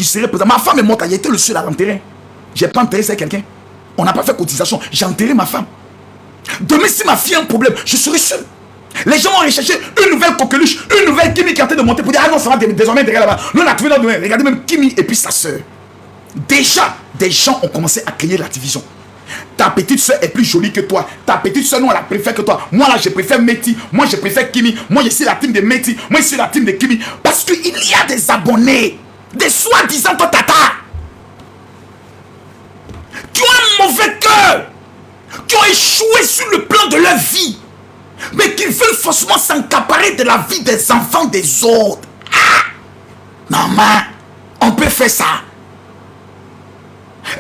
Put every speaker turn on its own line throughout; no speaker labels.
qui serait présent. Ma femme est morte, j'ai été le seul à l'enterrer. J'ai pas enterré c'est quelqu'un. On n'a pas fait cotisation. J'ai enterré ma femme. Demain, si ma fille a un problème, je serai seul. Les gens vont rechercher une nouvelle coqueluche, une nouvelle Kimi qui est en train de monter pour dire ah non, ça va désormais derrière là-bas. Nous, on a trouvé notre domaine. Regardez même Kimi et puis sa soeur. Déjà, des gens ont commencé à créer la division. Ta petite soeur est plus jolie que toi. Ta petite soeur, non, elle la préfère que toi. Moi, là, je préfère Meti. Moi, je préfère Kimi. Moi, je suis la team de Meti. Moi, je suis la team de Kimi. Parce qu'il y a des abonnés, des soi-disant tata, qui ont un mauvais cœur, qui ont échoué sur le plan de leur vie, mais qui veulent forcément s'accaparer de la vie des enfants des autres. Ah! Maman, on peut faire ça.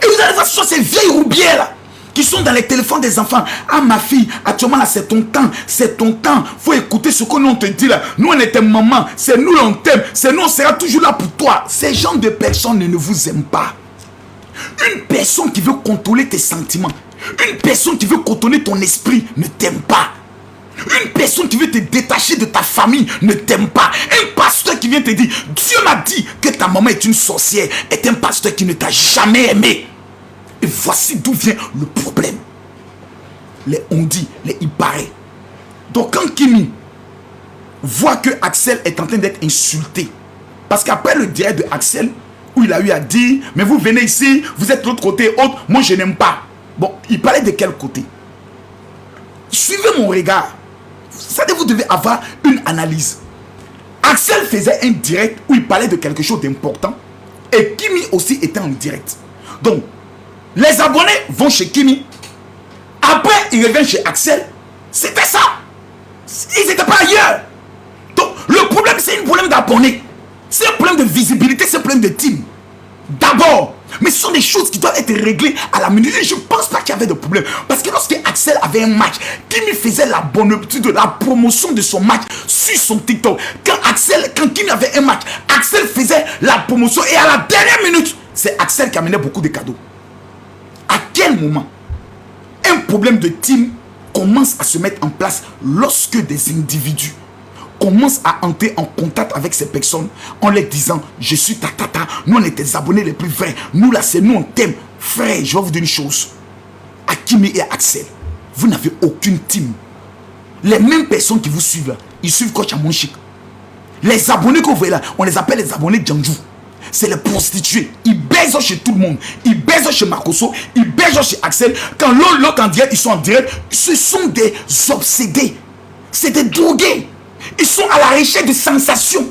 Et vous allez voir sur ces vieilles roubières là, qui sont dans les téléphones des enfants. Ah ma fille, actuellement là c'est ton temps, c'est ton temps. Faut écouter ce que nous on te dit là. Nous on est tes mamans, c'est nous on t'aime, c'est nous on sera toujours là pour toi. Ces gens de personnes ne vous aiment pas. Une personne qui veut contrôler tes sentiments, une personne qui veut contrôler ton esprit ne t'aime pas. Une personne qui veut te détacher de ta famille ne t'aime pas. Un pasteur qui vient te dire Dieu m'a dit que ta maman est une sorcière est un pasteur qui ne t'a jamais aimé. Et voici d'où vient le problème. Les on dit, les il paraît. Donc quand Kimi voit que Axel est en train d'être insulté, parce qu'après le direct de Axel, où il a eu à dire mais vous venez ici, vous êtes de l'autre côté, autre, moi je n'aime pas. Bon, il parlait de quel côté? Suivez mon regard. Ça, vous devez avoir une analyse. Axel faisait un direct où il parlait de quelque chose d'important et Kimi aussi était en direct. Donc, les abonnés vont chez Kimi. Après, ils reviennent chez Axel. C'était ça. Ils n'étaient pas ailleurs. Donc, le problème, c'est un problème d'abonnés. C'est un problème de visibilité, c'est un problème de team. D'abord. Mais ce sont des choses qui doivent être réglées à la minute. Et je ne pense pas qu'il y avait de problème. Parce que lorsque Axel avait un match, Kimi faisait la bonne habitude de la promotion de son match sur son TikTok. Quand Kimi avait un match, Axel faisait la promotion. Et à la dernière minute, c'est Axel qui amenait beaucoup de cadeaux. À quel moment un problème de team commence à se mettre en place lorsque des individus commence à entrer en contact avec ces personnes en leur disant je suis ta tata, nous on est tes abonnés les plus vrais, nous là c'est nous on t'aime. Frère, je vais vous dire une chose, à Kimi et à Axel, vous n'avez aucune team. Les mêmes personnes qui vous suivent là, ils suivent Coach Amonchik. Les abonnés que vous voyez là, on les appelle les abonnés Djanjou. C'est les prostituées. Ils baisent chez tout le monde. Ils baisent chez Makoso. Ils baisent chez Axel. Quand l'autre en direct, ils sont en direct. Ce sont des obsédés. C'est des drogués. Ils sont à la recherche de sensations.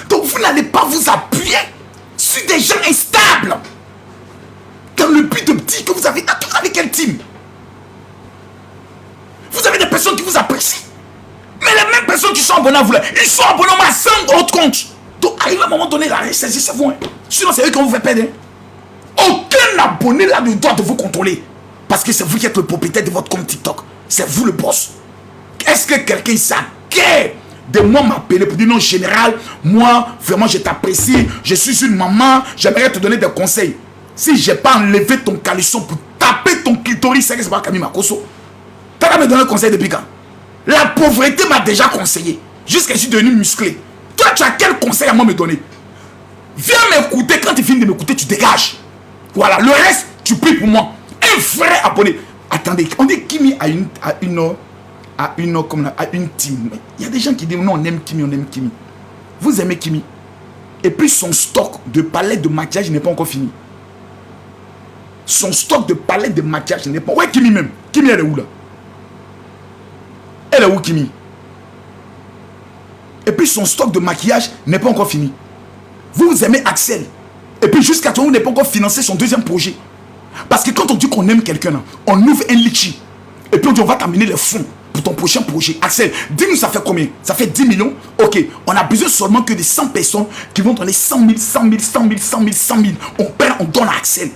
Donc vous n'allez pas vous appuyer sur des gens instables. Dans le but de dire que vous avez quel team? Vous avez des personnes qui vous apprécient. Mais les mêmes personnes qui sont abonnées à vous là, ils sont abonnés à 5 autres comptes. Donc arrive à un moment donné, la ressaisissez vous. Sinon c'est eux qui vont vous faire perdre. Aucun abonné là ne doit de vous contrôler. Parce que c'est vous qui êtes le propriétaire de votre compte TikTok. C'est vous le boss. Est-ce que quelqu'un s'acquiert de moi m'appeler pour dire non général, moi vraiment je t'apprécie, je suis une maman, j'aimerais te donner des conseils. Si j'ai pas enlevé ton caleçon pour taper ton clitoris, c'est que c'est pas Camille Makoso. T'as qu'à me donner un conseil depuis quand? La pauvreté m'a déjà conseillé. Jusqu'à je suis devenu musclé. Toi tu as quel conseil à moi me donner? Viens m'écouter, quand tu finis de m'écouter, tu dégages. Voilà, le reste, tu pries pour moi. Un vrai abonné. Attendez, on dit Kimi a une team. Il y a des gens qui disent non, on aime Kimi, on aime Kimi. Vous aimez Kimi. Et puis son stock de palettes de maquillage n'est pas encore fini. Son stock de palettes de maquillage n'est pas... Ouais, Kimi même. Kimi, elle est où là? Elle est où Kimi? Et puis son stock de maquillage n'est pas encore fini. Vous aimez Axel. Et puis jusqu'à toi, vous n'avez pas encore financé son deuxième projet. Parce que quand on dit qu'on aime quelqu'un, on ouvre un litchi. Et puis on dit on va t'amener les fonds pour ton prochain projet. Axel, dis-nous ça fait combien? Ça fait 10 millions? Ok, on a besoin seulement que de 100 personnes qui vont donner 100 000, 100 000, 100 000, 100 000, 100 000. On prend, on donne à Axel.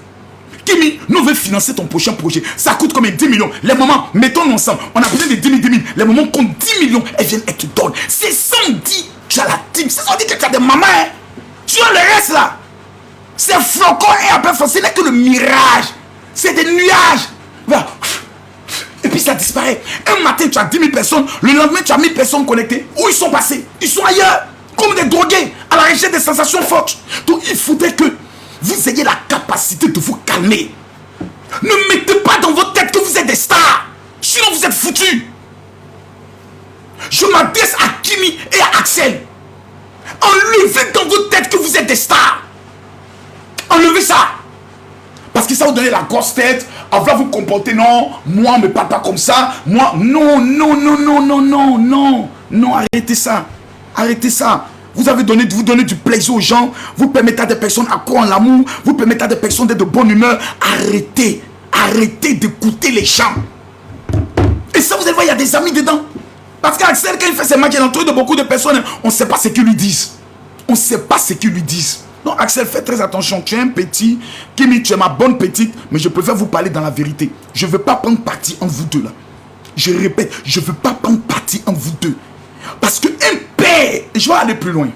Kimi, nous on veut financer ton prochain projet. Ça coûte combien? 10 millions. Les mamans, mettons-nous ensemble. On a besoin de 10 000, 10 000. Les mamans comptent 10 millions. Elles viennent et te donnent. C'est sans dire tu as la team. C'est sans dire que tu as des mamans. Hein. Tu as le reste là. C'est flocon et après, ce n'est que le mirage. C'est des nuages. Voilà. Et puis ça disparaît. Un matin, tu as 10 000 personnes. Le lendemain, tu as 1000 personnes connectées. Où ils sont passés? Ils sont ailleurs. Comme des drogués. À la recherche des sensations fortes. Donc il faudrait que vous ayez la capacité de vous calmer. Ne mettez pas dans votre tête que vous êtes des stars. Sinon vous êtes foutus. Je m'adresse à Kimi et à Axel. Enlevez dans votre tête que vous êtes des stars. Enlevez ça. Parce que ça vous donne la grosse tête. On va vous comporter, non. Moi, me parle pas comme ça. Moi, non, non, non, non, non, non, non. Non, arrêtez ça. Arrêtez ça. Vous donnez du plaisir aux gens. Vous permettez à des personnes à croire en l'amour. Vous permettez à des personnes d'être de bonne humeur. Arrêtez. Arrêtez d'écouter les gens. Et ça, vous allez voir, il y a des amis dedans. Parce qu'Axel, quand il fait ses matchs, il est entouré de beaucoup de personnes. On ne sait pas ce qu'ils lui disent. On ne sait pas ce qu'ils lui disent. Donc Axel, fais très attention. Tu es un petit. Kimi, tu es ma bonne petite. Mais je préfère vous parler dans la vérité. Je ne veux pas prendre parti entre vous deux là. Je répète, je ne veux pas prendre parti entre vous deux. Parce qu'un père, je vais aller plus loin.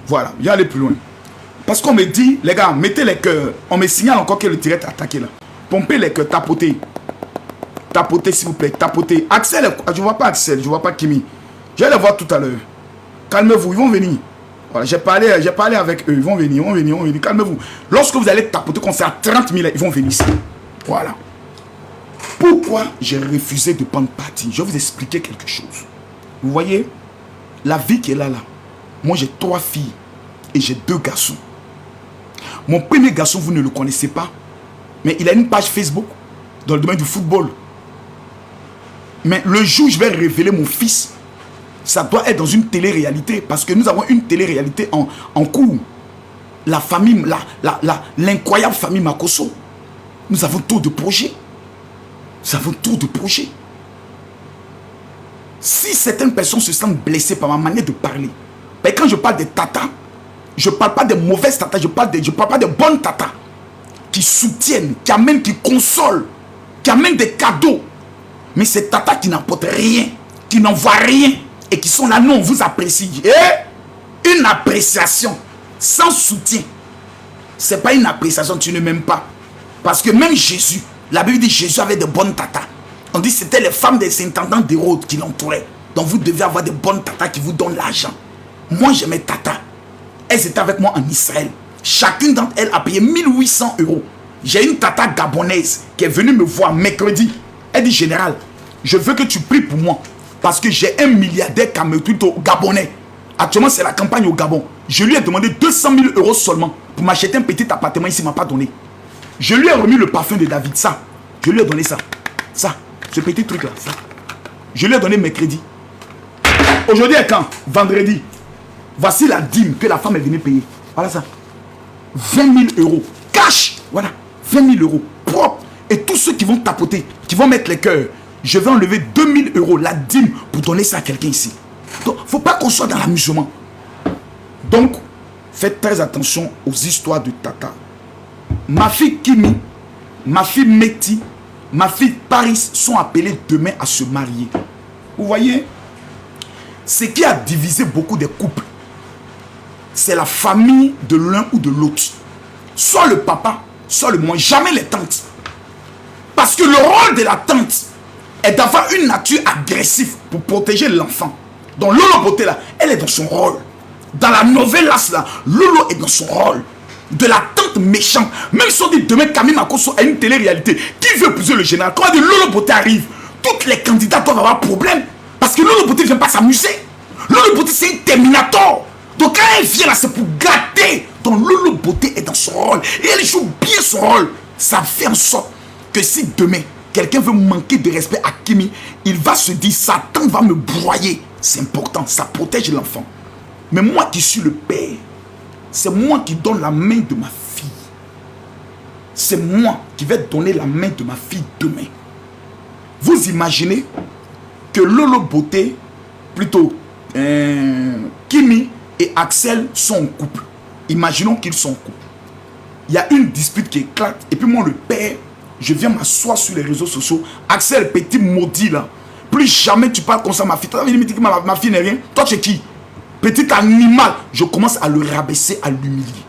Voilà, je vais aller plus loin. Parce qu'on me dit, les gars, mettez les cœurs. On me signale encore que le direct est attaqué là. Pompez les cœurs, tapotez. Tapotez s'il vous plaît, tapotez. Axel, je ne vois pas Axel, je ne vois pas Kimi. Je vais les voir tout à l'heure. Calmez-vous, ils vont venir. Voilà, j'ai parlé avec eux, ils vont venir, calmez-vous. Lorsque vous allez tapoter comme ça à 30 000, ils vont venir ici. Voilà. Pourquoi j'ai refusé de prendre parti? Je vais vous expliquer quelque chose. Vous voyez, la vie qui est là, moi j'ai 3 filles et j'ai 2 garçons. Mon premier garçon, vous ne le connaissez pas, mais il a une page Facebook dans le domaine du football. Mais le jour où je vais révéler mon fils, ça doit être dans une télé-réalité, parce que nous avons une télé-réalité en cours. La famille, l'incroyable famille Makosso. Nous avons trop de projets. Nous avons trop de projets. Si certaines personnes se sentent blessées par ma manière de parler, mais quand je parle des tatas, je ne parle pas des mauvaises tatas, je parle pas des bonnes tatas qui soutiennent, qui amènent, qui consolent, qui amènent des cadeaux. Mais ces tatas qui n'apportent rien, qui n'envoient rien et qui sont là, non, on vous apprécie. Et une appréciation sans soutien, ce n'est pas une appréciation, tu ne m'aimes pas. Parce que même Jésus, la Bible dit Jésus avait de bonnes tatas. On dit que c'était les femmes des intendants d'Hérode qui l'entouraient. Donc vous devez avoir de bonnes tatas qui vous donnent l'argent. Moi j'ai mes tatas. Elles étaient avec moi en Israël. Chacune d'entre elles a payé 1800 €. J'ai une tata gabonaise qui est venue me voir mercredi. Elle dit, général, je veux que tu pries pour moi. Parce que j'ai un milliardaire gabonais. Actuellement, c'est la campagne au Gabon. Je lui ai demandé 200 000 € seulement pour m'acheter un petit appartement ici, il ne m'a pas donné. Je lui ai remis le parfum de David, ça. Je lui ai donné ça. Ça, ce petit truc-là, ça. Je lui ai donné mercredi. Aujourd'hui est quand? Vendredi. Voici la dîme que la femme est venue payer. Voilà ça. 20 000 €. Cash. Voilà. 20 000 €. Propre. Et tous ceux qui vont tapoter, qui vont mettre les cœurs, je vais enlever 2 000 €, la dîme, pour donner ça à quelqu'un ici. Donc, il ne faut pas qu'on soit dans l'amusement. Donc, faites très attention aux histoires de tata. Ma fille Kimi, ma fille Meti, ma fille Paris sont appelées demain à se marier. Vous voyez, ce qui a divisé beaucoup de couples, c'est la famille de l'un ou de l'autre. Soit le papa, soit le moins, jamais les tantes. Parce que le rôle de la tante est d'avoir une nature agressive pour protéger l'enfant. Donc Lolo Beauté là, elle est dans son rôle. Dans la novelas là, Lolo est dans son rôle. De la tante méchante. Même si on dit demain Camille Makosso a une télé-réalité, qui veut épouser le général? Quand on dit Lolo Beauté arrive, toutes les candidats doivent avoir problème. Parce que Lolo Beauté ne vient pas s'amuser. Lolo Beauté c'est un terminator. Donc quand elle vient là, c'est pour gâter. Donc Lolo Beauté est dans son rôle. Et elle joue bien son rôle. Ça fait en sorte que si demain, quelqu'un veut manquer de respect à Kimi, il va se dire, Satan va me broyer. C'est important, ça protège l'enfant. Mais moi qui suis le père, c'est moi qui donne la main de ma fille. C'est moi qui vais donner la main de ma fille demain. Vous imaginez que Lolo Beauté, plutôt Kimi et Axel sont en couple. Imaginons qu'ils sont en couple. Il y a une dispute qui éclate. Et puis moi, le père, je viens m'asseoir sur les réseaux sociaux. Axel, petit maudit là. Plus jamais tu parles comme ça, ma fille. Tu vas venir me dire que ma fille n'est rien. Toi, tu es qui? Petit animal. Je commence à le rabaisser, à l'humilier.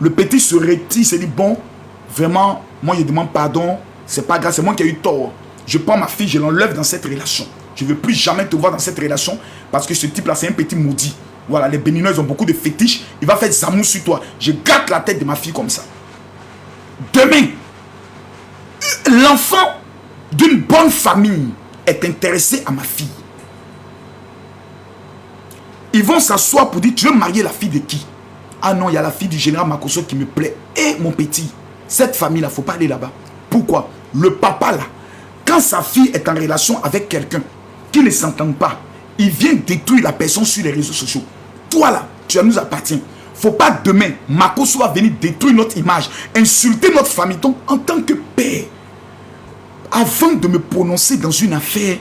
Le petit se retire, se dit, bon, vraiment, moi je demande pardon. C'est pas grave, c'est moi qui ai eu tort. Je prends ma fille, je l'enlève dans cette relation. Je ne veux plus jamais te voir dans cette relation parce que ce type-là, c'est un petit maudit. Voilà, les Béninois, ils ont beaucoup de fétiches. Il va faire zamou sur toi. Je gâte la tête de ma fille comme ça. Demain, l'enfant d'une bonne famille est intéressé à ma fille. Ils vont s'asseoir pour dire, tu veux marier la fille de qui? Ah non, il y a la fille du général Makosso qui me plaît. Et mon petit, cette famille-là, il ne faut pas aller là-bas. Pourquoi? Le papa là, quand sa fille est en relation avec quelqu'un qui ne s'entend pas, il vient détruire la personne sur les réseaux sociaux. Toi là, tu nous appartiens. Il ne faut pas demain, Makosso va venir détruire notre image, insulter notre famille. Donc, en tant que père, avant de me prononcer dans une affaire,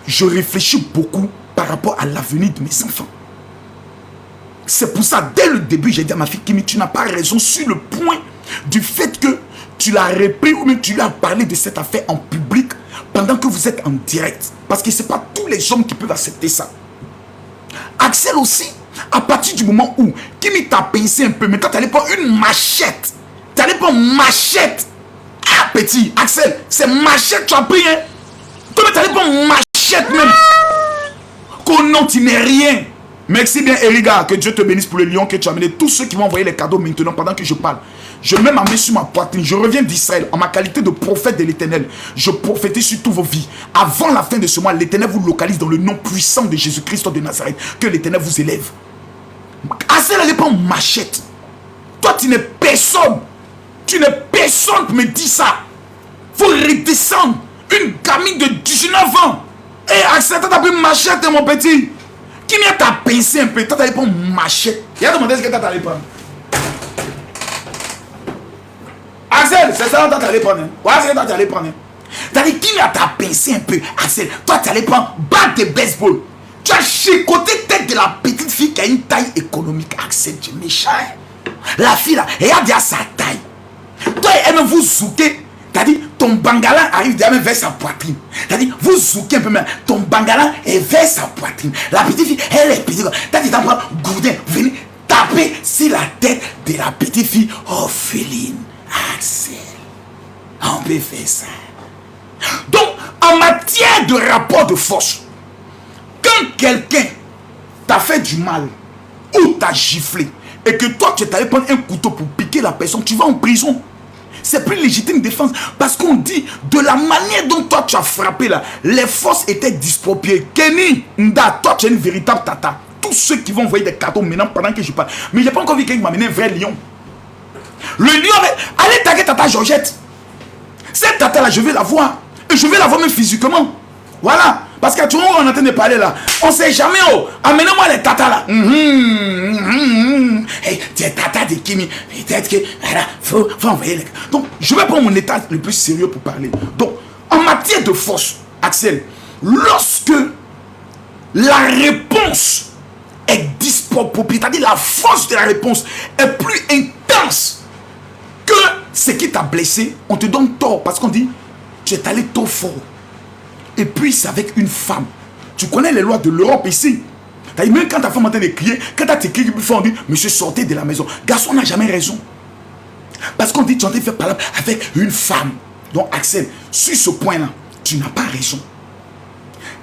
je réfléchis beaucoup par rapport à l'avenir de mes enfants. C'est pour ça, dès le début, j'ai dit à ma fille, Kimi, tu n'as pas raison sur le point du fait que tu l'as repris ou même tu lui as parlé de cette affaire en public pendant que vous êtes en direct. Parce que ce n'est pas tous les hommes qui peuvent accepter ça. Axel aussi, à partir du moment où Kimi t'a pincé un peu, mais toi tu allais prendre une machette. Tu allais prendre une machette. Ah petit, Axel, c'est machette tu as pris, hein. Toi tu allais prendre une machette même. Qu'au nom tu n'es rien. Merci bien Erika, que Dieu te bénisse pour le lion que tu as amené. Tous ceux qui vont envoyer les cadeaux maintenant pendant que je parle. Je mets ma main sur ma poitrine. Je reviens d'Israël en ma qualité de prophète de l'Éternel. Je prophétise sur toutes vos vies. Avant la fin de ce mois, l'Éternel vous localise dans le nom puissant de Jésus-Christ de Nazareth. Que l'Éternel vous élève. Assez là, pas une machette. Toi, tu n'es personne. Tu n'es personne pour me dire ça. Faut redescendre. Une gamine de 19 ans. Et Axel, t'as pris une machette, mon petit. Qui vient t'a pincé un peu? Toi, t'allais prendre une machette. Il a demandé ce que t'allais prendre. Axel, c'est ça que t'allais prendre. Ouais, c'est ça que t'allais prendre. T'as dit, qui vient t'a pincé un peu? Axel, toi, t'allais prendre batte de baseball. Tu as chicoté tête de la petite fille qui a une taille économique. Axel, tu es méchant. La fille là, elle a déjà sa taille. Toi, elle me vous zouker. T'as dit, ton bangala arrive même vers sa poitrine. T'as dit, vous zoukez un peu même. Ton bangala est vers sa poitrine. La petite fille, elle est petite. T'as dit, t'as pris gourdin, venez taper sur la tête de la petite fille. Ophéline, Axel, on peut faire ça. Donc, en matière de rapport de force, quand quelqu'un t'a fait du mal ou t'a giflé et que toi, tu es allé prendre un couteau pour piquer la personne, tu vas en prison. C'est plus légitime défense parce qu'on dit de la manière dont toi tu as frappé là, les forces étaient disproportionnées. Kenny, Nda, toi tu es une véritable tata. Tous ceux qui vont envoyer des cadeaux maintenant pendant que je parle. Mais j'ai pas encore vu quelqu'un qui m'a amené un vrai lion. Le lion, allez taguer tata Georgette. Cette tata là, je vais la voir. Et je vais la voir même physiquement. Voilà. Parce qu'à tout moment on est en train de parler là, on sait jamais. Oh, amenez-moi les tatas là. Hey, tu es tata de Kimi. Peut-être que voilà, faut envoyer les. Donc, je vais prendre mon état le plus sérieux pour parler. Donc, en matière de force, Axel, lorsque la réponse est disproportionnée, c'est-à-dire la force de la réponse est plus intense que ce qui t'a blessé, on te donne tort parce qu'on dit tu es allé trop fort. Et puis c'est avec une femme. Tu connais les lois de l'Europe ici. Même quand ta femme est en train de crier, quand tu as tes cris, on dit monsieur, sortez de la maison. Garçon n'a jamais raison. Parce qu'on dit tu es en train de faire parler avec une femme. Donc Axel, sur ce point-là, tu n'as pas raison.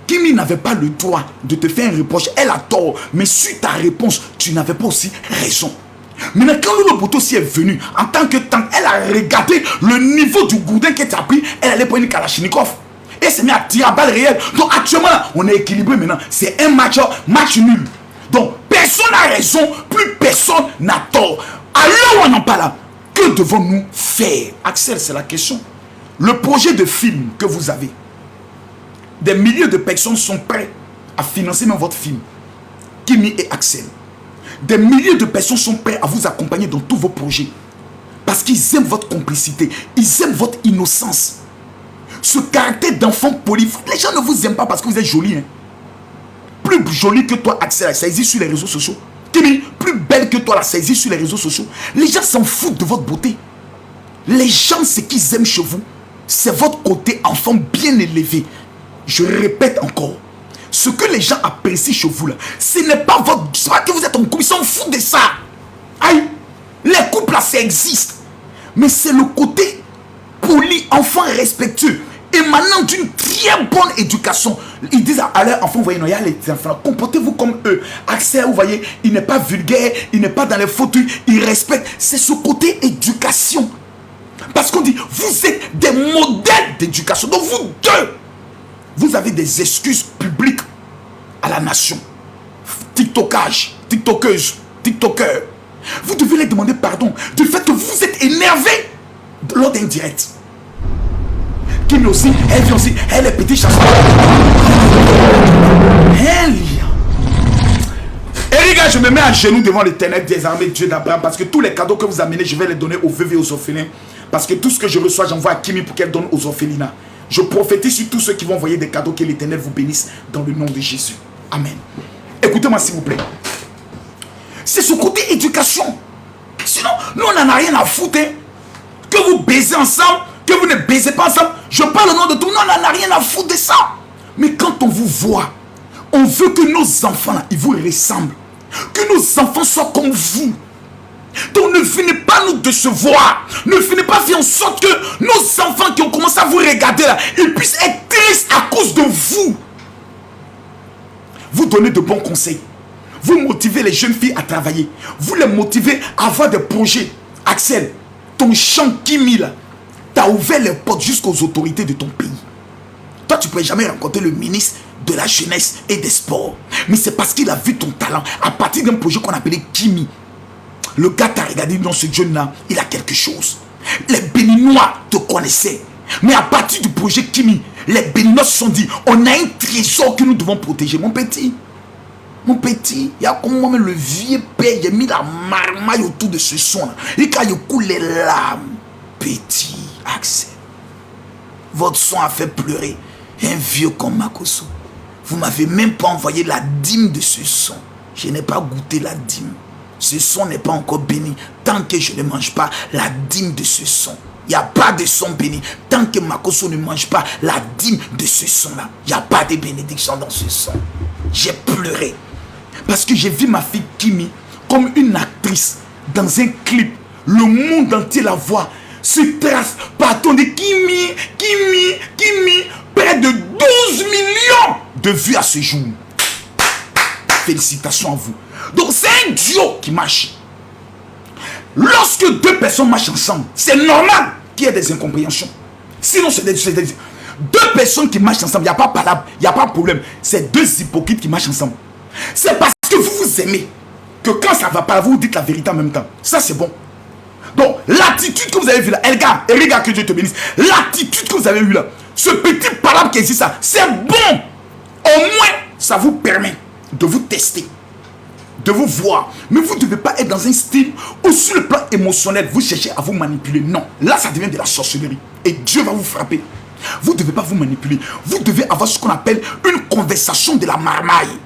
Kimi n'avait pas le droit de te faire un reproche. Elle a tort. Mais sur ta réponse, tu n'avais pas aussi raison. Maintenant, quand Lolo Boto aussi est venu, en tant que tant, elle a regardé le niveau du gourdin qu'elle t'a pris. Elle allait prendre une Kalachnikov. Et s'est mis à tirer à balles réelles. Donc actuellement, on est équilibré maintenant. C'est un match nul. Donc personne n'a raison, plus personne n'a tort. Alors on en parle, que devons-nous faire? Axel, c'est la question. Le projet de film que vous avez, des milliers de personnes sont prêtes à financer même votre film. Kimi et Axel. Des milliers de personnes sont prêtes à vous accompagner dans tous vos projets. Parce qu'ils aiment votre complicité. Ils aiment votre innocence. Ce caractère d'enfant poli, les gens ne vous aiment pas parce que vous êtes joli. Hein. Plus joli que toi, Axel, ça existe sur les réseaux sociaux. Kimi, plus belle que toi, ça existe sur les réseaux sociaux. Les gens s'en foutent de votre beauté. Les gens, ce qu'ils aiment chez vous, c'est votre côté enfant bien élevé. Je répète encore. Ce que les gens apprécient chez vous, là, ce n'est pas votre... C'est pas que vous êtes en couple, ils s'en foutent de ça. Aïe, les couples, là, ça existe. Mais c'est le côté poli, enfant respectueux. émanant d'une très bonne éducation. Ils disent à leurs enfants, vous voyez, non, il y a les enfants, comportez-vous comme eux. Axel, vous voyez, il n'est pas vulgaire, il n'est pas dans les fautes, il respecte. C'est ce côté éducation. Parce qu'on dit, vous êtes des modèles d'éducation. Donc vous deux, vous avez des excuses publiques à la nation. TikTokage, TikTokeuse, TikToker. Vous devez les demander pardon du fait que vous êtes énervé lors d'un direct. Kim aussi, elle vient aussi, elle est petite chasseur. Et les gars, je me mets à genoux devant l'Éternel des armées, Dieu d'Abraham, parce que tous les cadeaux que vous amenez, je vais les donner aux veuves et aux orphelins. Parce que tout ce que je reçois, j'envoie à Kimi pour qu'elle donne aux orphelinats. Je prophétise sur tous ceux qui vont envoyer des cadeaux, que l'Éternel vous bénisse dans le nom de Jésus. Amen. Écoutez-moi s'il vous plaît. C'est ce côté éducation. Sinon, nous on n'en a rien à foutre. Hein. Que vous baisez ensemble, que vous ne baisez pas ensemble. Je parle au nom de tout. Nous on n'en a rien à foutre de ça. Mais quand on vous voit, on veut que nos enfants, là, ils vous ressemblent. Que nos enfants soient comme vous. Donc ne venez pas nous décevoir. Ne venez pas faire en sorte que nos enfants qui ont commencé à vous regarder là, ils puissent être tristes à cause de vous. Vous donnez de bons conseils. Vous motivez les jeunes filles à travailler. Vous les motivez à avoir des projets. Axel, ton chant Kimi là, t'as ouvert les portes jusqu'aux autorités de ton pays. Toi, tu ne peux jamais rencontrer le ministre de la jeunesse et des sports. Mais c'est parce qu'il a vu ton talent à partir d'un projet qu'on appelait Kimi. Le gars t'a regardé dans ce jeune-là, il a quelque chose. Les Béninois te connaissaient. Mais à partir du projet Kimi, les Béninois se sont dit, on a un trésor que nous devons protéger. Mon petit, il y a comme moi-même le vieux père, j'ai mis la marmaille autour de ce son-là. Et quand il coule les larmes, petit Axel, votre son a fait pleurer un vieux comme Makoso. Vous m'avez même pas envoyé la dîme de ce son. Je n'ai pas goûté la dîme. Ce son n'est pas encore béni tant que je ne mange pas la dîme de ce son. Il n'y a pas de son béni tant que Makoso ne mange pas la dîme de ce son-là. Il n'y a pas de bénédiction dans ce son. J'ai pleuré parce que j'ai vu ma fille Kimi comme une actrice dans un clip. Le monde entier la voit, se trace par ton de Kimi. Près de 12 millions de vues à ce jour. Félicitations à vous. Donc c'est un duo qui marche. Lorsque deux personnes marchent ensemble, c'est normal qu'il y ait des incompréhensions. Sinon, c'est deux personnes qui marchent ensemble, il n'y a pas palabre, il n'y a pas de problème. C'est deux hypocrites qui marchent ensemble. C'est parce que vous vous aimez que quand ça ne va pas, vous dites la vérité en même temps. Ça, c'est bon. Donc, l'attitude que vous avez vue là, Elga, que Dieu te bénisse, l'attitude que vous avez eue là, ce petit palabre qui existe là, c'est bon. Au moins, ça vous permet de vous tester, de vous voir. Mais vous ne devez pas être dans un style où sur le plan émotionnel, vous cherchez à vous manipuler. Non, là, ça devient de la sorcellerie. Et Dieu va vous frapper. Vous ne devez pas vous manipuler. Vous devez avoir ce qu'on appelle une conversation de la marmaille.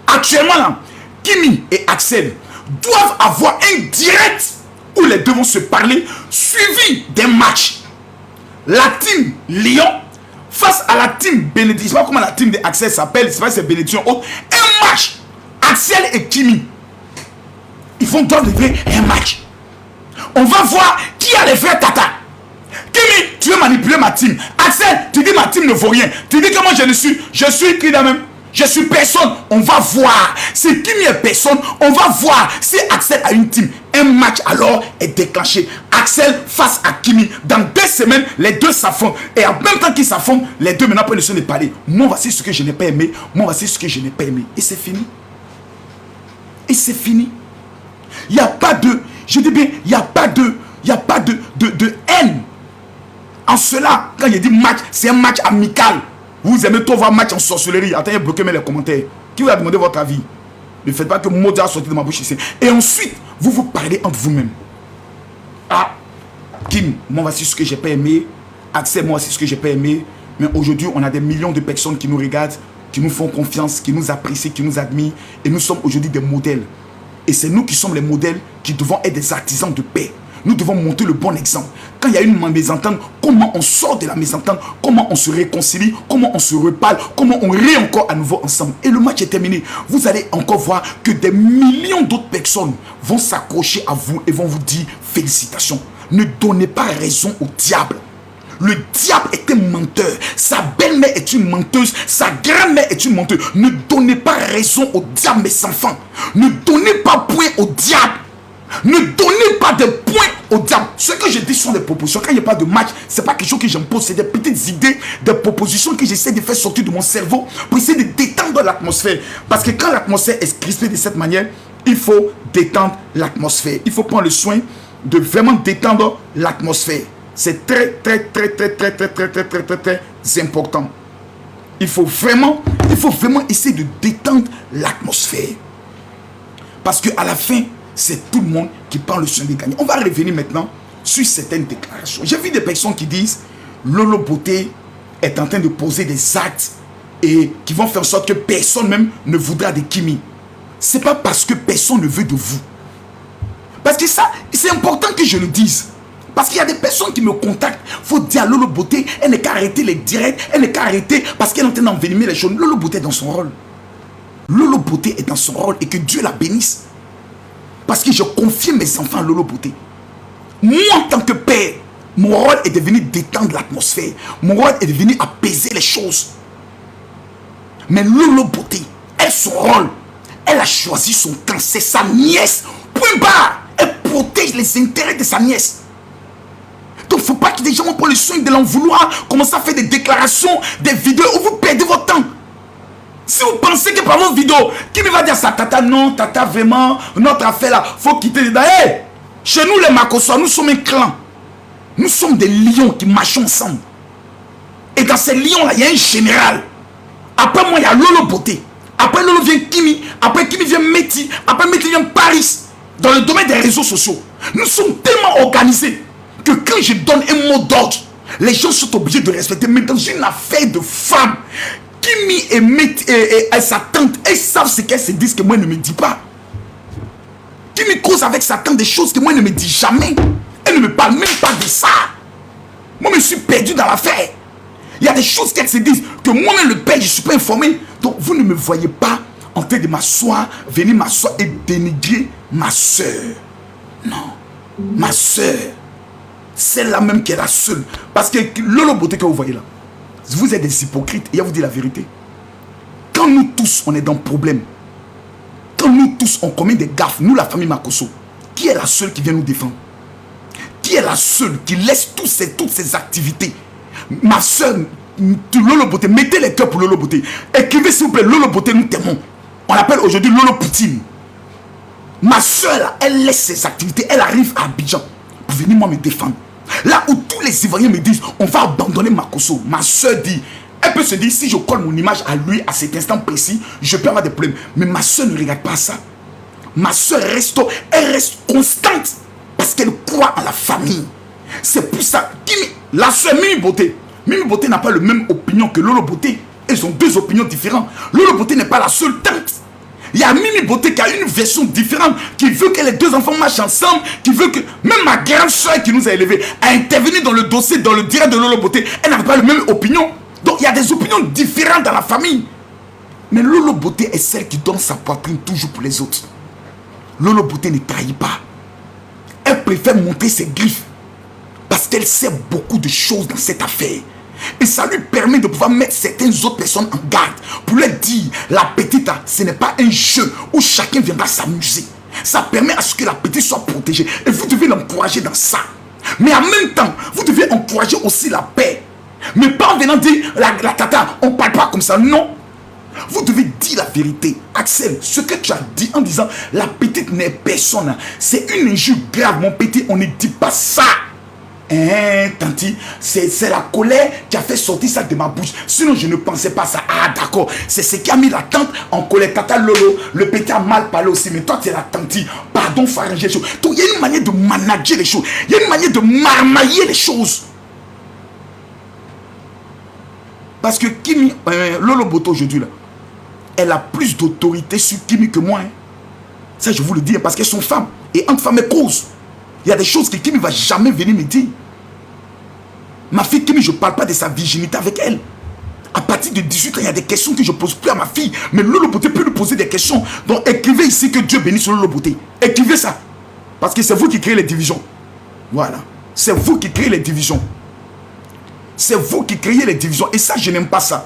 Actuellement, là, Kimi et Axel doivent avoir un direct où les deux vont se parler, suivi d'un match. La team Lyon face à la team Bénédiction. Je ne sais pas comment la team d'Axel s'appelle, c'est pas c'est Bénédiction autre. Un match. Axel et Kimi. Ils vont devoir livrer un match. On va voir qui a les vrais tata. Kimi, tu veux manipuler ma team. Axel, tu dis ma team ne vaut rien. Tu dis que moi je suis qui là même. Je suis personne. On va voir. Si Kimi est personne, on va voir si Axel a une team. Un match alors est déclenché. Axel face à Kimi. Dans 2 semaines, les deux s'affrontent. Et en même temps qu'ils s'affrontent, les deux maintenant prennent le soin de parler. Moi, voici ce que je n'ai pas aimé. Moi, voici ce que je n'ai pas aimé. Et c'est fini. Et c'est fini. Il n'y a pas de, je dis bien, il n'y a pas de haine. En cela, quand il dit match, c'est un match amical. Vous aimez trop voir match en sorcellerie. Attendez, bloquez les commentaires. Qui vous a demandé votre avis? Ne faites pas que mot a sorti de ma bouche ici. Et ensuite, vous vous parlez entre vous-même. Ah, Kim, moi voici ce que j'ai pas aimé. Axel, moi voici ce que j'ai pas aimé. Mais aujourd'hui, on a des millions de personnes qui nous regardent, qui nous font confiance, qui nous apprécient, qui nous admirent. Et nous sommes aujourd'hui des modèles. Et c'est nous qui sommes les modèles qui devons être des artisans de paix. Nous devons montrer le bon exemple. Quand il y a une mésentente, comment on sort de la mésentente, comment on se réconcilie, comment on se reparle, comment on rit encore à nouveau ensemble. Et le match est terminé. Vous allez encore voir que des millions d'autres personnes vont s'accrocher à vous et vont vous dire félicitations. Ne donnez pas raison au diable. Le diable est un menteur. Sa belle-mère est une menteuse. Sa grand-mère est une menteuse. Ne donnez pas raison au diable, mes enfants. Ne donnez pas point au diable. Ne donnez pas de points au diable. Ce que je dis sont des propositions. Quand il n'y a pas de match, ce n'est pas quelque chose que j'impose. C'est des petites idées, des propositions que j'essaie de faire sortir de mon cerveau pour essayer de détendre l'atmosphère. Parce que quand l'atmosphère est crispée de cette manière, il faut détendre l'atmosphère. Il faut prendre le soin de vraiment détendre l'atmosphère. C'est très important. Il faut vraiment essayer de détendre l'atmosphère. Parce qu'à la fin, c'est tout le monde qui prend le soin de gagner. On va revenir maintenant sur certaines déclarations. J'ai vu des personnes qui disent Lolo Beauté est en train de poser des actes et qui vont faire en sorte que personne même ne voudra de Kimi. C'est pas parce que personne ne veut de vous. Parce que ça, c'est important que je le dise. Parce qu'il y a des personnes qui me contactent. Il faut dire à Lolo Beauté, elle n'est qu'à arrêter les directs, elle n'est qu'à arrêter parce qu'elle est en train d'envenimer les choses. Lolo Beauté est dans son rôle. Lolo Beauté est dans son rôle et que Dieu la bénisse. Parce que je confie mes enfants à Lolo Beauté. Moi, en tant que père, mon rôle est de venir détendre l'atmosphère. Mon rôle est de venir apaiser les choses. Mais Lolo Beauté, elle, son rôle, elle a choisi son camp. C'est sa nièce. Point barre. Elle protège les intérêts de sa nièce. Donc, il ne faut pas que des gens prennent le soin de l'en vouloir, commencer à faire des déclarations, des vidéos où vous perdez votre temps. Si vous pensez que par vos vidéos, qui me va dire ça, tata, non, tata, vraiment, notre affaire là, il faut quitter. Hey, chez nous les Makosois, nous sommes un clan. Nous sommes des lions qui marchent ensemble. Et dans ces lions là, il y a un général. Après moi, il y a Lolo Beauté. Après Lolo vient Kimi. Après Kimi vient Meti. Après Meti vient Paris. Dans le domaine des réseaux sociaux. Nous sommes tellement organisés que quand je donne un mot d'ordre, les gens sont obligés de respecter. Mais dans une affaire de femme, Kimi et Meti et sa tante, elles savent ce qu'elles se disent que moi ne me dis pas. Kimi cause avec sa tante des choses que moi ne me dis jamais. Elle ne me parle même pas de ça. Moi, je me suis perdu dans l'affaire. Il y a des choses qu'elles se disent que moi-même, le père, je ne suis pas informé. Donc, vous ne me voyez pas en train de m'asseoir, venir m'asseoir et dénigrer ma soeur. Non. Ma soeur, celle-là même qui est la seule. Parce que Lolo Beauté que vous voyez là, vous êtes des hypocrites. Et je vous dis la vérité. Quand nous tous, on est dans le problème, quand nous tous, on commet des gaffes, nous, la famille Makoso, qui est la seule qui vient nous défendre? Qui est la seule qui laisse toutes ces activités? Ma soeur, Lolo Beauté, mettez les cœurs pour Lolo Beauté. Écrivez s'il vous plaît, Lolo Beauté, nous t'aimons. On l'appelle aujourd'hui Lolo Poutine. Ma soeur, là, elle laisse ses activités, elle arrive à Abidjan pour venir moi me défendre. Là où tous les Ivoiriens me disent, on va abandonner Makoso. Ma soeur dit, elle peut se dire, si je colle mon image à lui à cet instant précis, je peux avoir des problèmes. Mais ma soeur ne regarde pas ça. Ma soeur elle reste constante parce qu'elle croit en la famille. C'est pour ça, la soeur Mimi Beauté. Mimi Beauté n'a pas la même opinion que Lolo Beauté. Elles ont deux opinions différentes. Lolo Beauté n'est pas la seule tante. Il y a Mimi Beauté qui a une version différente, qui veut que les deux enfants marchent ensemble, qui veut que même ma grande soeur qui nous a élevés a intervenu dans le dossier, dans le direct de Lolo Beauté. Elle n'a pas la même opinion. Donc il y a des opinions différentes dans la famille. Mais Lolo Beauté est celle qui donne sa poitrine toujours pour les autres. Lolo Beauté ne trahit pas. Elle préfère monter ses griffes parce qu'elle sait beaucoup de choses dans cette affaire. Et ça lui permet de pouvoir mettre certaines autres personnes en garde pour leur dire, la petite, ce n'est pas un jeu où chacun viendra s'amuser. Ça permet à ce que la petite soit protégée. Et vous devez l'encourager dans ça. Mais en même temps, vous devez encourager aussi la paix. Mais pas en venant dire, la tata, on ne parle pas comme ça. Non. Vous devez dire la vérité. Axel, ce que tu as dit en disant, la petite n'est personne. C'est une injure grave, mon petit, on ne dit pas ça. Hein, tanti, c'est la colère qui a fait sortir ça de ma bouche. Sinon, je ne pensais pas ça. Ah, d'accord. C'est ce qui a mis la tante en colère. Tata Lolo, le petit a mal parlé aussi. Mais toi, tu es la tanti. Pardon, faut arranger les choses. Donc, il y a une manière de manager les choses. Il y a une manière de marmailler les choses. Parce que Kimi, Lolo Beauté aujourd'hui, là, elle a plus d'autorité sur Kimi que moi. Hein. Ça, je vous le dis, parce qu'elles sont femmes. Et entre femmes et causes. Il y a des choses que Kimi ne va jamais venir me dire. Ma fille Kimi, je ne parle pas de sa virginité avec elle. À partir de 18 ans, il y a des questions que je ne pose plus à ma fille. Mais Lolo Beauté peut lui poser des questions. Donc écrivez ici que Dieu bénisse Lolo Beauté. Écrivez ça. Parce que c'est vous qui créez les divisions. Voilà. C'est vous qui créez les divisions. C'est vous qui créez les divisions. Et ça, je n'aime pas ça.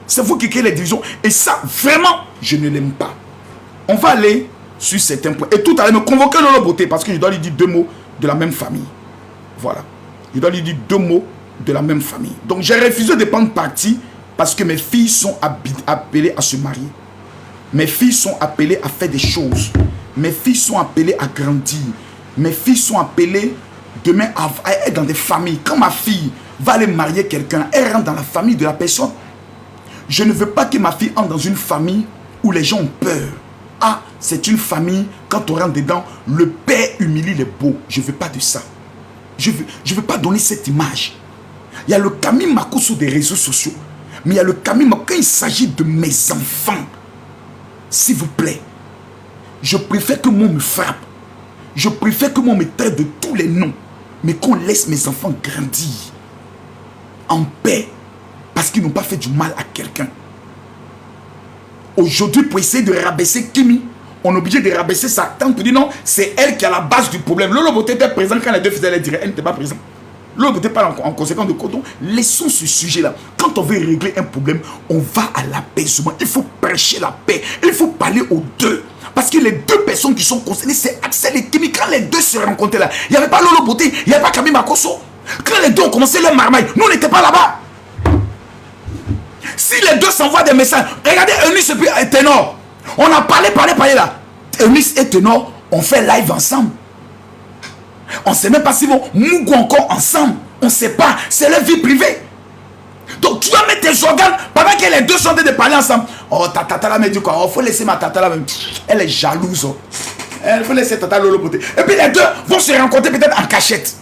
C'est vous qui créez les divisions. Et ça, vraiment, je ne l'aime pas. On va aller sur certains points. Et tout à l'heure, me convoquer Lolo Beauté parce que je dois lui dire 2 mots de la même famille. Voilà. Je dois lui dire 2 mots de la même famille. Donc, j'ai refusé de prendre parti parce que mes filles sont appelées à se marier. Mes filles sont appelées à faire des choses. Mes filles sont appelées à grandir. Mes filles sont appelées demain à être dans des familles. Quand ma fille va aller marier quelqu'un, elle rentre dans la famille de la personne. Je ne veux pas que ma fille entre dans une famille où les gens ont peur. Ah, c'est une famille, quand on rentre dedans, le père humilie les beaux. Je ne veux pas de ça. Je veux pas donner cette image. Il y a le Camille Mako sur des réseaux sociaux. Mais il y a le Camille Mako quand il s'agit de mes enfants. S'il vous plaît. Je préfère que moi me frappe. Je préfère que moi me traite de tous les noms. Mais qu'on laisse mes enfants grandir en paix. Parce qu'ils n'ont pas fait du mal à quelqu'un. Aujourd'hui, pour essayer de rabaisser Kimi, on est obligé de rabaisser sa tante pour dire non, c'est elle qui a la base du problème. Lolo Beauté était présent quand les deux faisaient les directs, elle n'était pas présente. Lolo Beauté parle en conséquence de Coton. Laissons ce sujet-là. Quand on veut régler un problème, on va à l'apaisement. Il faut prêcher la paix. Il faut parler aux deux. Parce que les deux personnes qui sont concernées, c'est Axel et Kimi. Quand les deux se rencontraient là, il n'y avait pas Lolo Beauté, il n'y avait pas Camille Makosso. Quand les deux ont commencé leur marmaille, nous on n'était pas là-bas. Si les deux s'envoient des messages, regardez Eunice et Ténor. On a parlé là. Eunice et Ténor, on fait live ensemble. On ne sait même pas si vont Mougou encore ensemble. On ne sait pas. C'est leur vie privée. Donc tu vas mettre tes organes pendant que les deux sont en train de parler ensemble. Oh, ta tata là me dit quoi? Oh, faut laisser ma tata là. Elle est jalouse. Oh. Il faut laisser tata Lolo Beauté. Et puis les deux vont se rencontrer peut-être en cachette.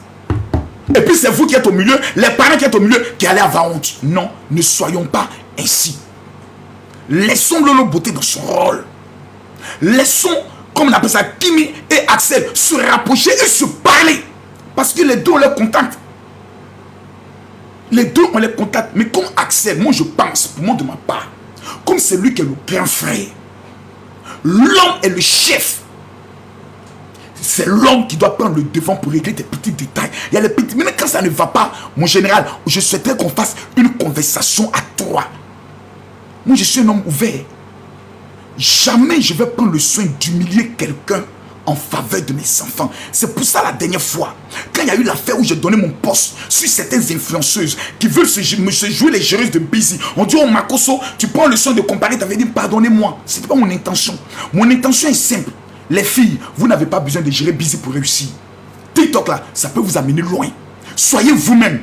Et puis c'est vous qui êtes au milieu, les parents qui êtes au milieu, qui allez avoir honte. Non, ne soyons pas ainsi. Laissons Lolo Beauté dans son rôle. Laissons, comme on appelle ça, Kimi et Axel se rapprocher et se parler. Parce que les deux ont les contacts. Les deux ont les contacts. Mais comme Axel, moi je pense, pour moi de ma part, comme c'est lui qui est le grand frère, l'homme est le chef. C'est l'homme qui doit prendre le devant pour régler des petits détails. Il y a les petits. Même quand ça ne va pas, mon général, je souhaiterais qu'on fasse une conversation à 3. Moi, je suis un homme ouvert. Jamais je vais prendre le soin d'humilier quelqu'un en faveur de mes enfants. C'est pour ça la dernière fois, quand il y a eu l'affaire où j'ai donné mon poste sur certaines influenceuses qui veulent se jouer les géreuses de Busy, on dit oh Makosso, tu prends le soin de comparer, tu avais dit pardonnez-moi. Ce n'était pas mon intention. Mon intention est simple. Les filles, vous n'avez pas besoin de gérer Busy pour réussir. TikTok là, ça peut vous amener loin. Soyez vous-même.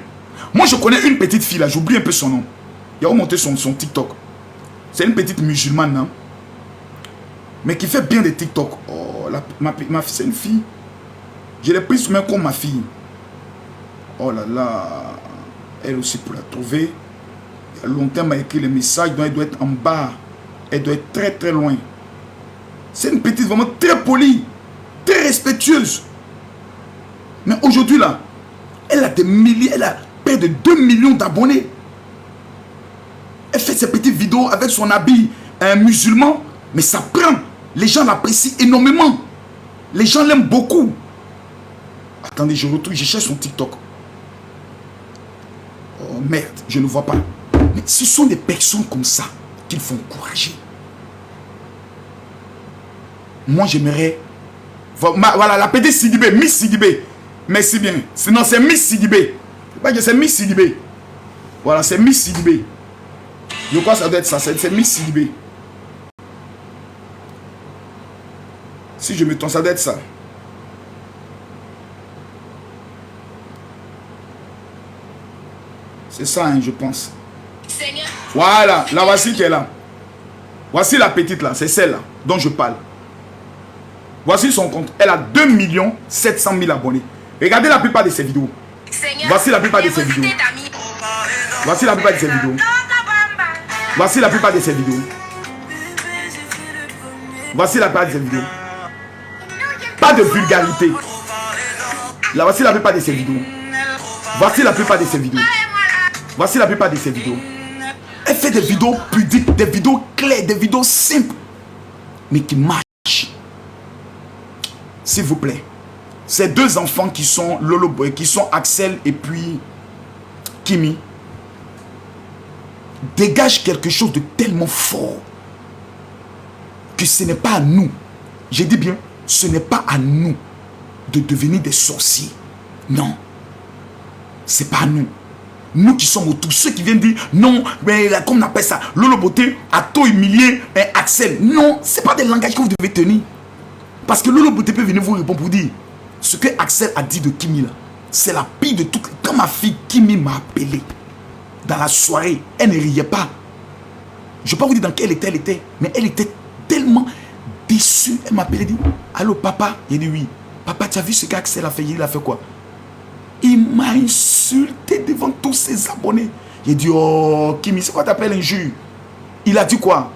Moi je connais une petite fille là, j'oublie un peu son nom. Il a remonté son TikTok. C'est une petite musulmane, hein? Mais qui fait bien des TikTok. Oh, ma fille, c'est une fille. Je l'ai prise même comme ma fille. Oh là là. Elle aussi pour la trouver. Il y a longtemps, elle m'a écrit les messages. Donc elle doit être en bas. Elle doit être très très loin. C'est une petite vraiment très polie. Très respectueuse. Mais aujourd'hui là, elle a des milliers. Elle a près de 2 millions d'abonnés. Elle fait ses petites vidéos avec son habit musulman. Mais ça prend. Les gens l'apprécient énormément. Les gens l'aiment beaucoup. Attendez, je retrouve, je cherche son TikTok. Oh merde, je ne vois pas. Mais ce sont des personnes comme ça qu'il faut encourager. Moi, j'aimerais... Voilà, la petite Sidibé, Miss Sidibé. Merci bien. Sinon, c'est Miss Sidibé. C'est Miss Sidibé. Voilà, c'est Miss Sidibé. Je crois que ça doit être ça. C'est Miss Sidibé. Si je me trompe, ça doit être ça. C'est ça, hein, je pense. Seigneur. Voilà, la voici qui est là. Voici la petite là, c'est celle-là dont je parle. Voici son compte. Elle a 2 700 000 abonnés. Regardez la plupart de ses vidéos. Seigneur, voici la plupart de ses vidéos. Voici la plupart de ses vidéos. Voici la plupart de ses vidéos. Voici la plupart de ses vidéos. Pas de vulgarité. Là, voici la plupart de ses vidéos. Voici la plupart de ses vidéos. Voici la plupart de ses vidéos. Elle fait des vidéos pudiques, des vidéos claires, des vidéos simples, mais qui marchent. S'il vous plaît. Ces deux enfants qui sont Lolo Boy, qui sont Axel et puis Kimi, dégage quelque chose de tellement fort que ce n'est pas à nous, j'ai dit bien, ce n'est pas à nous de devenir des sorciers. Non, c'est pas à nous. Nous qui sommes autour, ceux qui viennent dire non, mais comme on appelle ça, Lolo Beauté a tout humilié Axel. Non, c'est pas des langages que vous devez tenir. Parce que Lolo Beauté peut venir vous répondre pour dire ce que Axel a dit de Kimi là, c'est la pire de tout. Quand ma fille Kimi m'a appelé dans la soirée, elle ne riait pas. Je ne vais pas vous dire dans quel état elle était, mais elle était tellement déçue. Elle m'a appelé et dit allô papa. Il dit oui. Papa, tu as vu ce qu'Axel a fait? Il a fait quoi? Il m'a insulté devant tous ses abonnés. J'ai dit, oh, Kimi, c'est quoi t'appelles injure? Il a dit quoi?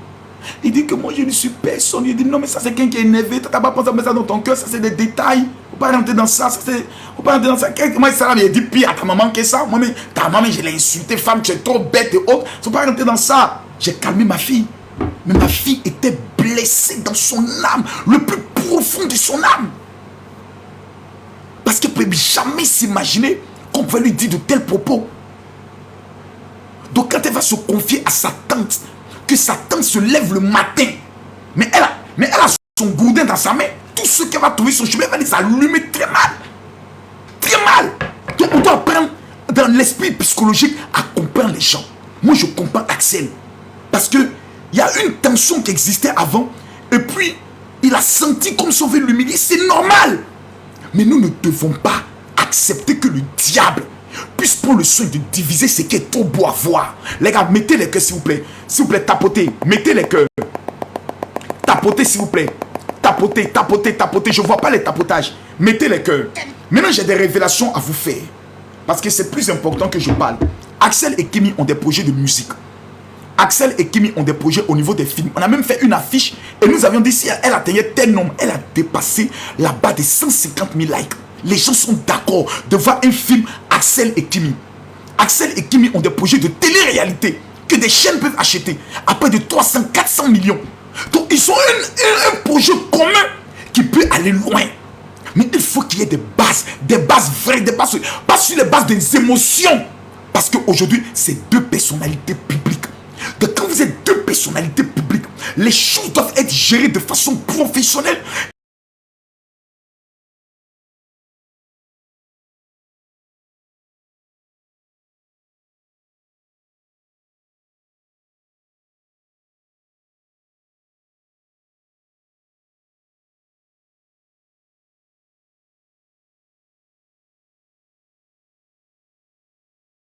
Il dit que moi, je ne suis personne. Il dit, non, mais ça, c'est quelqu'un qui est énervé. Tu n'as pas pensé à mettre ça dans ton cœur. Ça, c'est des détails. Il ne faut pas rentrer dans ça. Faut pas rentrer dans ça. Moi, il dit, pire à ta maman que ça. Moi, mais ta maman, je l'ai insulté. Femme, tu es trop bête et autres. Il ne faut pas rentrer dans ça. J'ai calmé ma fille. Mais ma fille était blessée dans son âme. Le plus profond de son âme. Parce qu'elle ne peut jamais s'imaginer qu'on va lui dire de tels propos. Donc quand elle va se confier à sa tante, que sa tante se lève le matin, mais elle a son gourdin dans sa main, tout ce qu'elle va trouver sur le chemin va les allumer très mal. Très mal. Donc on doit apprendre dans l'esprit psychologique à comprendre les gens. Moi je comprends Axel. Parce qu'il y a une tension qui existait avant, et puis il a senti comme si on veut l'humilier. C'est normal. Mais nous ne devons pas accepter que le diable puisse prendre le soin de diviser ce qui est trop beau à voir. Les gars, mettez les cœurs s'il vous plaît. S'il vous plaît, tapotez. Mettez les cœurs. Tapotez s'il vous plaît. Tapotez, tapotez, tapotez. Je ne vois pas les tapotages. Mettez les cœurs. Maintenant, j'ai des révélations à vous faire. Parce que c'est plus important que je parle. Axel et Kimi ont des projets de musique. Axel et Kimi ont des projets au niveau des films. On a même fait une affiche et nous avions dit si elle atteignait tel nombre, elle a dépassé la barre de 150 000 likes. Les gens sont d'accord de voir un film Axel et Kimi. Axel et Kimi ont des projets de télé-réalité que des chaînes peuvent acheter à près de 300-400 millions. Donc ils ont un projet commun qui peut aller loin. Mais il faut qu'il y ait des bases vraies, des bases, pas sur les bases des émotions. Parce qu'aujourd'hui, c'est deux personnalités publiques. Donc quand vous êtes deux personnalités publiques, les choses doivent être gérées de façon professionnelle